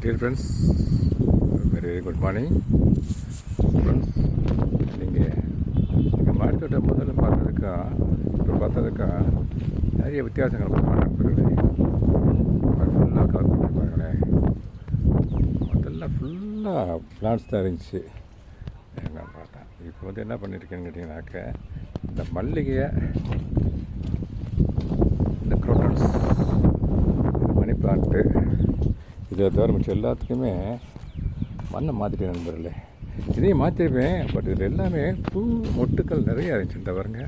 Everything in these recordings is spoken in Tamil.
Dear friends, very good morning. Friends, நீங்கள் மார்க்கெட்டை முதல்ல பார்த்ததுக்கும் இப்போ பார்த்ததுக்கும் நிறைய வித்தியாசங்கள் நண்பர்களே. ஃபுல்லாக கவர் பண்ணி பாருங்களேன். முதல்ல ஃபுல்லாக பிளான்ஸ் தான் இருந்துச்சு நான் பார்த்தேன். இப்போ வந்து என்ன பண்ணியிருக்கேன்னு கேட்டிங்கனாக்க, இந்த மல்லிகையை, இந்த குரோட்டன்ஸ், இந்த மணி பிளான்ட்டு, இதை தவிர மிச்சம் எல்லாத்துக்குமே மண்ணை மாற்றிட்டேன் நண்பர்களே. இதையும் மாற்றிருப்பேன், பட் இதில் எல்லாமே பூ மொட்டுக்கள் நிறையா இருந்துச்சு. இந்த பாருங்க,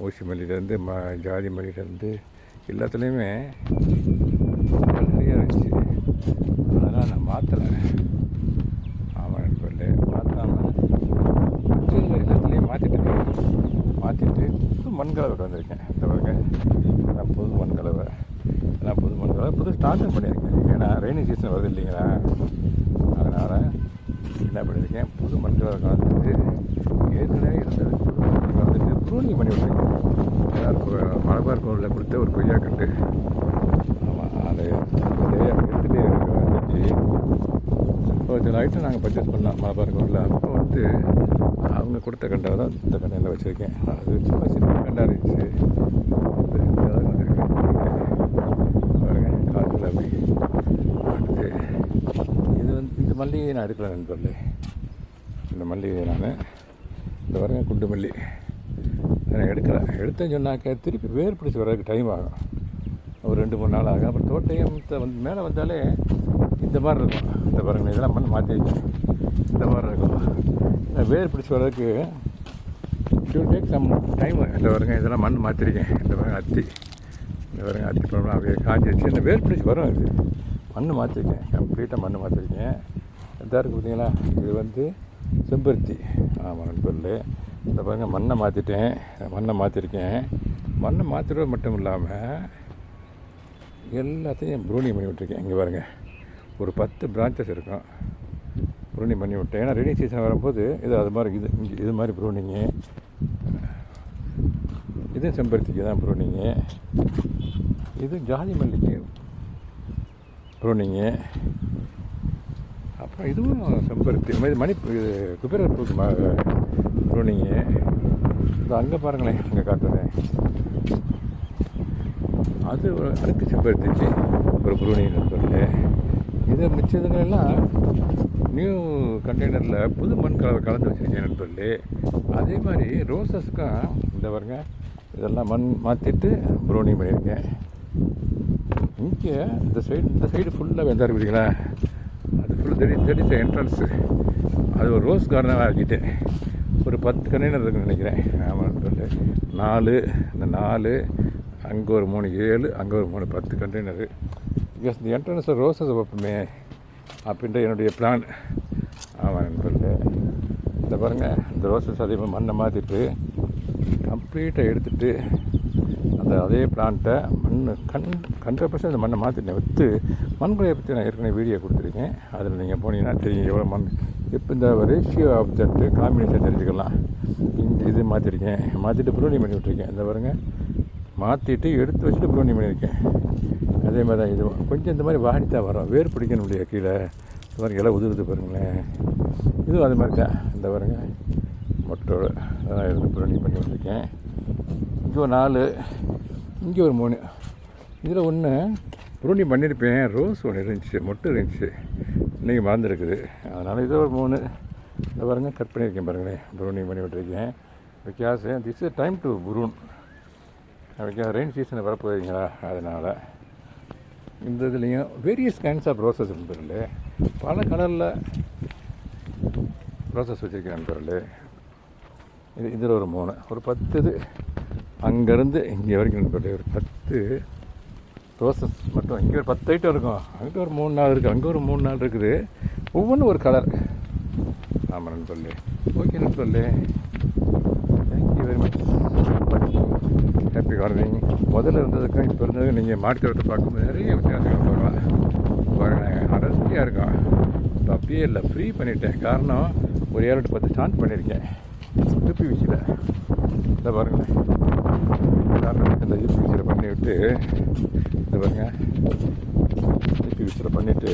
ஊசி மல்லியிலேருந்து ஜாதி மல்லியிலேருந்து எல்லாத்துலேயுமே பூக்கள் நிறையா இருந்துச்சு. அதெல்லாம் நான் மாற்றலை. ஆமாம் நண்பர்களே, மாற்றாமல் எல்லாத்துலேயும் மாற்றிட்டு புது மண்கலவை வந்திருக்கேன். இந்த பாருங்க, நான் புது மண்கலவை புது ஸ்டார்ட் பண்ணியிருக்கேன். ஏன்னா ரெய்னி சீசன் வருது இல்லைங்களா, அதனால் என்ன பண்ணியிருக்கேன், புது மண்கலவை கலந்துட்டு ஏற்கனவே இருந்தது புது மண்கலவை கலந்துட்டு ப்ரூனிங் பண்ணி விட்டுருக்கேன். மலபார் கோவிலில் கொடுத்த ஒரு கொய்யாக்கட்டு. ஆமாம், அதை எடுத்துகிட்டே வந்துச்சு. கொஞ்சம் லைட்டாக நாங்கள் பர்ச்சேஸ் பண்ணோம் மலபார் கோவிலில். அப்போ வந்து அவங்க கொடுத்த கண்டாக தான் இந்த கண்டையில் வச்சுருக்கேன். அது சும்மா சின்ன கண்டாக இருந்துச்சு. காட்டில் அப்படி அடுத்து இது வந்து இந்த மல்லிகை நான் எடுக்கல நண்பர்களே. இந்த மல்லிகை நான் இந்த வரங்க குண்டு மல்லி நான் எடுத்தேன்னு சொன்னாக்க திருப்பி வேர் பிடிச்சி வர்றதுக்கு டைம் ஆகும். ஒரு 2-3 நாள் ஆகும். அப்புறம் தோட்டையும் வந்து மேலே வந்தாலே இந்த மாதிரி இருக்கும். இந்த பாருங்க, இதெல்லாம் மண் மாற்றி இந்த மாதிரி இருக்கும். வேர் பிடிச்சி வர்றதுக்கு it will take some time. இந்த பாருங்க, இதெல்லாம் மண் மாற்றிருக்கேன். இந்த பாருங்க அத்தி, இந்த பாருங்க அத்தி பழம்லாம் அப்படியே காஞ்சி வச்சு இந்த வேர் பிடிச்சி வரும். இது மண் மாற்றிருக்கேன், கம்ப்ளீட்டாக மண் மாற்றிருக்கேன். இதாக இருக்குது பார்த்தீங்களா, இது வந்து செம்பருத்தி. ஆமாம் நண்பர்களே, இந்த பாருங்க மண்ணை மாற்றிருக்கேன். மண்ணை மாற்றிடுவது மட்டும் இல்லாமல் எல்லாத்தையும் ப்ரூனிங் பண்ணி விட்டுருக்கேன். இங்கே பாருங்கள், ஒரு 10 பிரான்ச்சஸ் இருக்கும். ப்ரூனிங் பண்ணி விட்டேன். ஏன்னா ரெய்னி சீசன் வரும்போது அது மாதிரி இது மாதிரி ப்ரூனிங்கு. இது செம்பருத்திக்கு தான் ப்ரூனிங்கு. இது ஜாதி மல்லிக்கு ப்ரூனிங்கு. அப்புறம் இதுவும் செம்பருத்தி மணி குபேரர் பூக்கு ப்ரூனிங்கு. இது அங்கே பாருங்களேன், அங்கே காட்டுறேன். அது அடுக்கு செம்பருத்திக்கு ஒரு ப்ரூனிங் நண்பர்களே. இதை மிச்சதுங்களெல்லாம் நியூ கண்டெய்னரில் புது மண் கலந்து வச்சுருக்கேன் நண்பர்களே. அதே மாதிரி ரோசஸுக்கும் இந்த பாருங்க, இதெல்லாம் மண் மாற்றிட்டு ப்ரூனிங் பண்ணியிருக்கேன். இங்கே இந்த சைடு ஃபுல்லாக வெந்தா இருக்குதுங்களா, அது ஃபுல்லாக தெடி என்ட்ரன்ஸு. அது ஒரு ரோஸ் கார்டனாக ஆக்கிட்டேன். ஒரு 10 கண்டெய்னர் இருக்குன்னு நினைக்கிறேன். ஆமாம் நண்பர்களே, 4 இந்த 4 அங்கே ஒரு 3 7 அங்கே ஒரு 3 10 கண்டெய்னரு. பிகாஸ் இந்த என்ட்ரன்ஸில் ரோசஸ் வைப்போமே அப்படின்ற என்னுடைய பிளான். ஆமாம் நண்பர்களே, இந்த பாருங்கள், இந்த ரோசஸ் அதே மண்ணை மாற்றிட்டு கம்ப்ளீட்டாக எடுத்துகிட்டு அதே பிளான்ட்டை 100% அந்த மண்ணை மாற்றிட்டேன். மண்குலையை பற்றி நான் ஏற்கனவே வீடியோ கொடுத்துருக்கேன். அதில் நீங்கள் போனீங்கன்னா தெரியும் எவ்வளோ மண். இப்போ இந்த ரேஷியோ ஆப்ஜெக்ட்டு காம்பினேஷன் தெரிஞ்சுக்கலாம். இங்கே இது மாற்றிட்டு ப்ரூனிங் பண்ணி விட்டுருக்கேன். இந்த பாருங்கள், மாற்றிட்டு எடுத்து வச்சுட்டு ப்ரூனிங் பண்ணியிருக்கேன். அதே மாதிரி தான் இது கொஞ்சம் இந்த மாதிரி வாடித்தான் வரும். வேர் பிடிக்கணும் இல்லையா, கீழே இந்த மாதிரி இலை உதிர்த்து பாருங்களேன். இதுவும் அது மாதிரி தான். இந்த பாருங்க, மொட்டோடு அதான் இருந்து ப்ரூனிங் பண்ணி வந்திருக்கேன். இங்கே ஒரு 4, இங்கே ஒரு 3. இதில் ஒன்று ப்ரூனிங் பண்ணியிருப்பேன். ரோஸ் ஒன்று இருந்துச்சு, மொட்டு இருந்துச்சு, இன்றைக்கி மறந்துருக்குது. அதனால் இது ஒரு 3. இந்த பாருங்கள், கட் பண்ணியிருக்கேன் பாருங்களேன், ப்ரூனிங் பண்ணி விட்டுருக்கேன். Because this is time to prune. Because rain சீசனை வரப்போகிறீங்களா, அதனால் இந்த இதுலேயும் வேரியஸ் கைண்ட்ஸ் ஆஃப் ரோசஸ் நண்பர்களே. பல கலரில் ரோசஸ் வச்சுருக்கேன் நண்பர்களே. இதில் ஒரு 3, ஒரு 10 இது அங்கேருந்து இங்கே வரைக்கும் நண்பர்களே. ஒரு 10 ரோசஸ் மட்டும். இங்கே ஒரு 10 ஐட்டம் இருக்கும். அங்கே ஒரு 3-4 இருக்குது, அங்கே ஒரு 3-4 இருக்குது. ஒவ்வொன்றும் ஒரு கலர். ஆமாம் நண்பர்களே. ஓகே நண்பர்களே, thank you very much. Happy gardening. முதல்ல இருந்ததுக்கும் இப்போ இருந்ததுக்கு நீங்கள் மாட்டுக்கிறத பார்க்கும்போது நிறைய வித்தியாசங்கள் பார்க்கலாம். அடர்த்தியாக இருக்கும். இப்போ அப்படியே இல்லை, ஃப்ரீ பண்ணிட்டேன். காரணம் ஒரு 7-10 ஸ்டாண்ட் பண்ணியிருக்கேன் யூபிவிசியில். இந்த பாருங்களேன், காரணம் இந்த யூபிவிசியில் பண்ணிவிட்டு இந்த பாருங்கள் விசில் பண்ணிவிட்டு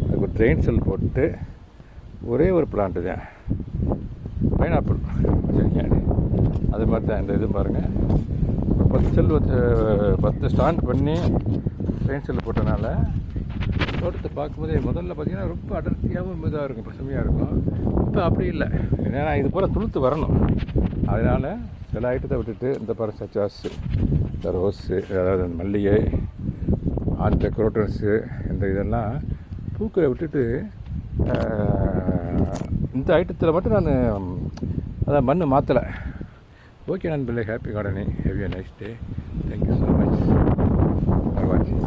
அதுக்கு ஒரு ட்ரெயின் செல் போட்டு ஒரே ஒரு பிளான்ட்டு தான் பைனாப்பிள் சரிங்க. அது மாதிரி தான் இந்த இது பாருங்கள், ஒரு 10 செல் வச்சு 10 ஸ்டாண்ட் பண்ணி ட்ரெயின் செல் போட்டனால தோட்டத்தை பார்க்கும்போதே முதல்ல பார்த்திங்கன்னா ரொம்ப அடர்த்தியாகவும் இதாக இருக்கும், பசுமையாக இருக்கும். இப்போ அப்படி இல்லை, ஏன்னா இது போல் துளுத்து வரணும். அதனால் சில ஐட்டத்தை விட்டுட்டு இந்த பரசச்சாஸு, இந்த ரோஸு, அதாவது அந்த மல்லிகை, அந்த குரோட்டன்ஸு, இந்த இதெல்லாம் பூக்களை விட்டுட்டு இந்த ஐட்டத்தில் மட்டும் நான் அதான் மண் மாற்றலை. ஓகே நண்பர்களே, happy gardening, have a nice day, thank you so much for வாட்சிங்.